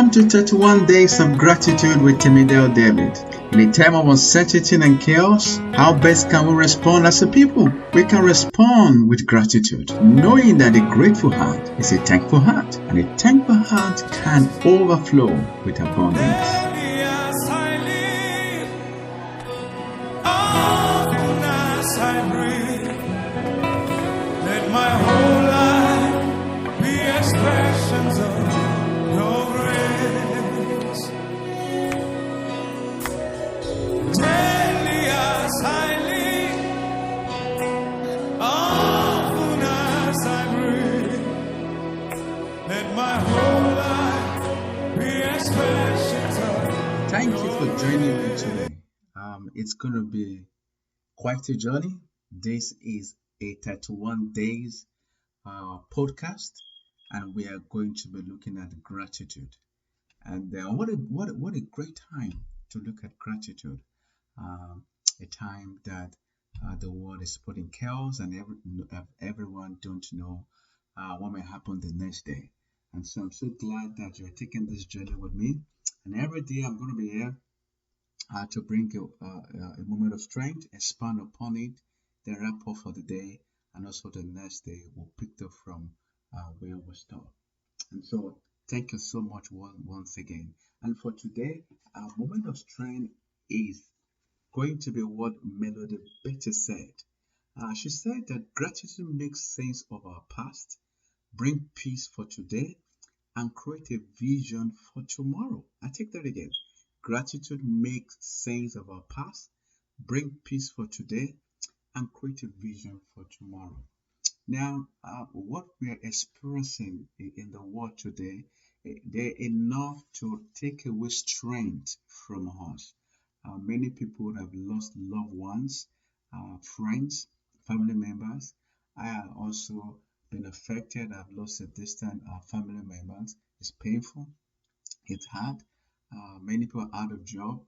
Welcome to 31 Days of Gratitude with Timidale David. In a time of uncertainty and chaos, how best can we respond as a people? We can respond with gratitude, knowing that a grateful heart is a thankful heart, and a thankful heart can overflow with abundance. Thank you for joining me today. It's going to be quite a journey. This is a 31 days podcast, and we are going to be looking at gratitude. And what a great time to look at gratitude. A time that the world is put in chaos, and everyone don't know what may happen the next day. And so I'm so glad that you're taking this journey with me. And every day I'm going to be here to bring you a moment of strength, expand upon it, then wrap up for the day, and also the next day we'll pick up from where we stop. And so thank you so much once again. And for today, our moment of strength is going to be what Melody Beattie said. She said that gratitude makes sense of our past, bring peace for today, and create a vision for tomorrow. I take that again. Gratitude makes sense of our past, bring peace for today, and create a vision for tomorrow. Now, what we are experiencing in the world today, they're enough to take away strength from us. Many people have lost loved ones, friends, family members. I have also been affected. I've lost a distant family members. It's painful. It's hard. Many people are out of job.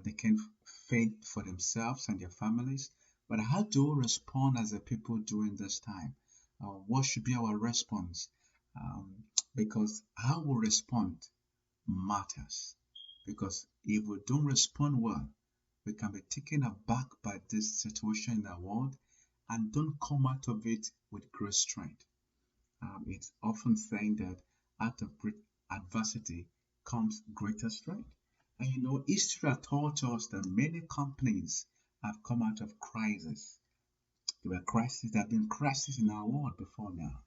They can't fend for themselves and their families. But how do we respond as a people during this time? What should be our response? Because how we respond matters. Because if we don't respond well, we can be taken aback by this situation in the world and don't come out of it with great strength. It's often saying that out of great adversity comes greater strength. And history has taught us that many companies have come out of crisis. There have been crises in our world before now.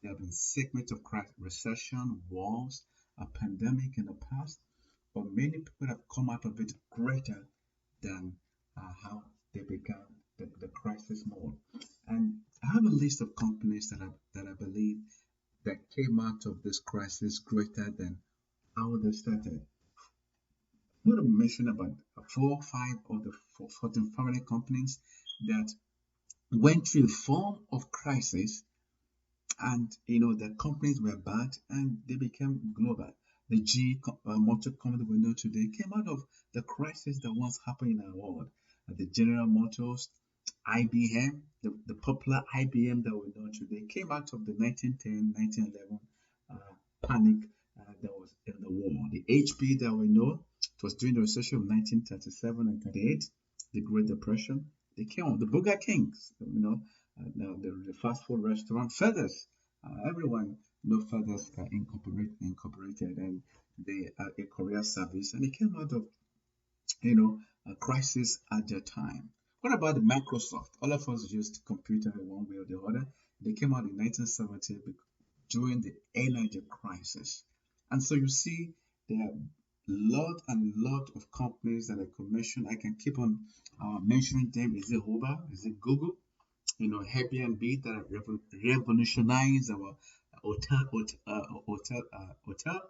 There have been segments of crisis, recession, wars, a pandemic in the past, but many people have come out of it greater than how they began the crisis mode. And I have a list of companies that I believe that came out of this crisis greater than how they started. I'm going to mention about 4 or 5 of the Fortune 500 companies that went through a form of crisis, and the companies were bad and they became global. The Motor company we know today came out of the crisis that once happened in our world. The General Motors, IBM, the popular IBM that we know today came out of the 1910, 1911 panic that was in the war. The HP that we know, it was during the recession of 1937 and 38, the Great Depression. They came out. The Burger Kings, the fast food restaurant, Feathers. Everyone know Feathers incorporated, and they are a courier service, and they came out of a crisis at their time. What about Microsoft? All of us used computer in one way or the other. They came out in 1970 during the energy crisis. And so you see, there are lot and lot of companies that I could mention. I can keep on mentioning them. Is it Uber? Is it Google? Airbnb that revolutionized our hotel,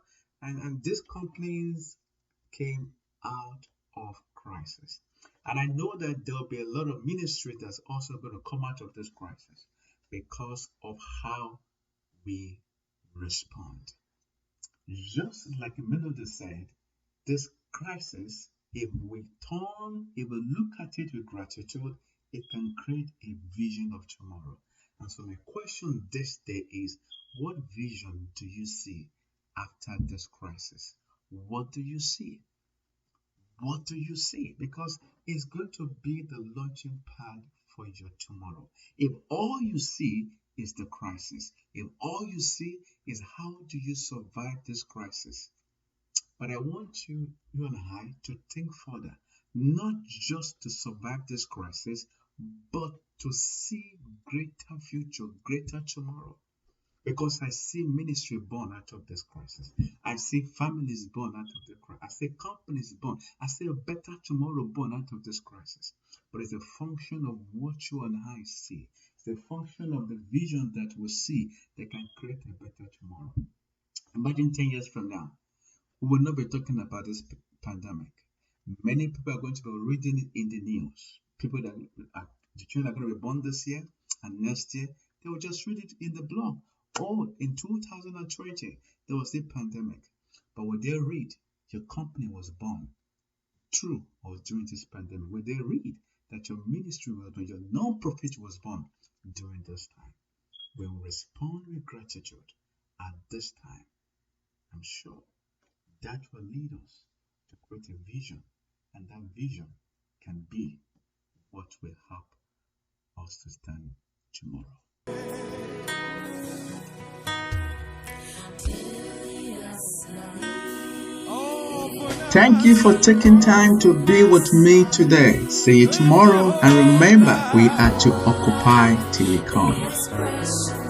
and these companies came out of crisis. And I know that there will be a lot of ministry that's also going to come out of this crisis because of how we respond. Just like Melody said, this crisis, if we look at it with gratitude, it can create a vision of tomorrow. And so my question this day is, what vision do you see after this crisis? What do you see? What do you see? Because it's going to be the launching pad for your tomorrow. If all you see is the crisis, if all you see is how do you survive this crisis, but I want you and I, to think further, not just to survive this crisis, but to see greater future, greater tomorrow. Because I see ministry born out of this crisis. I see families born out of the crisis. I see companies born. I see a better tomorrow born out of this crisis. But it's a function of what you and I see. It's a function of the vision that we see that can create a better tomorrow. Imagine 10 years from now, we will not be talking about this pandemic. Many people are going to be reading it in the news. People that the children are going to be born this year and next year, they will just read it in the blog. Oh, in 2020, there was a pandemic. But will they read your company was born through or during this pandemic? Will they read that your ministry was born, your non-profit was born during this time? We will respond with gratitude at this time. I'm sure that will lead us to create a vision, and that vision can be what will help us to stand tomorrow. Thank you for taking time to be with me today. See you tomorrow, and remember, we are to occupy till He comes.